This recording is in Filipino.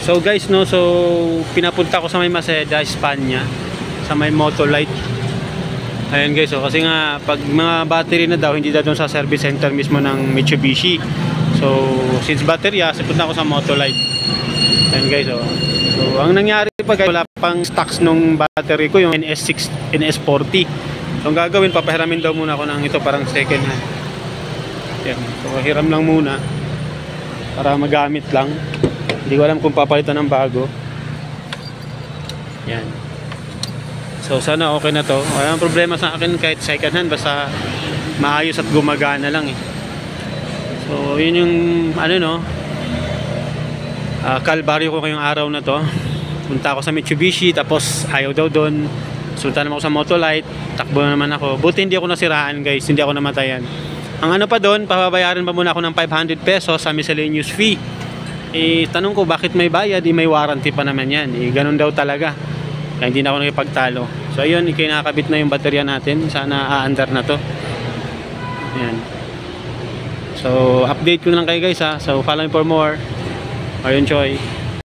So guys, no, so pinapunta ko sa may Maseda, Espanya, sa may Motolite. Ayan guys, so kasi nga pag mga battery na daw, hindi daw doon sa service center mismo ng Mitsubishi. So since battery, punta ko sa Motolite. Ayan guys, so ang nangyari pa guys, wala pang stocks nung battery ko, yung NS6, NS40. So ang gagawin, papahiramin daw muna ako ng ito, parang second hand. Ayan, so hiram lang muna para magamit lang. Hindi ko alam kung papalitan ng bago. Yan. So sana okay na to. Walang problema sa akin kahit second hand, basta maayos at gumagana lang eh. So yun yung ano, no, kalbaryo ko ngayong araw na to. Punta ako sa Mitsubishi, tapos ayaw daw doon. Sunta naman ako sa Motolite, takbo na naman ako. Buti hindi ako nasiraan guys, hindi ako namatayan. Ang ano pa doon, pababayaran pa muna ako ng 500 pesos sa miscellaneous fee. Eh tanong ko, bakit may bayad? May warranty pa naman yan. Ganun daw talaga. Kaya hindi na ako nakipagtalo. So ayun, ikinakabit na yung baterya natin. Sana aandar na to. Ayan. So update ko lang kayo guys ha. So follow me for more. Ayun, Choy.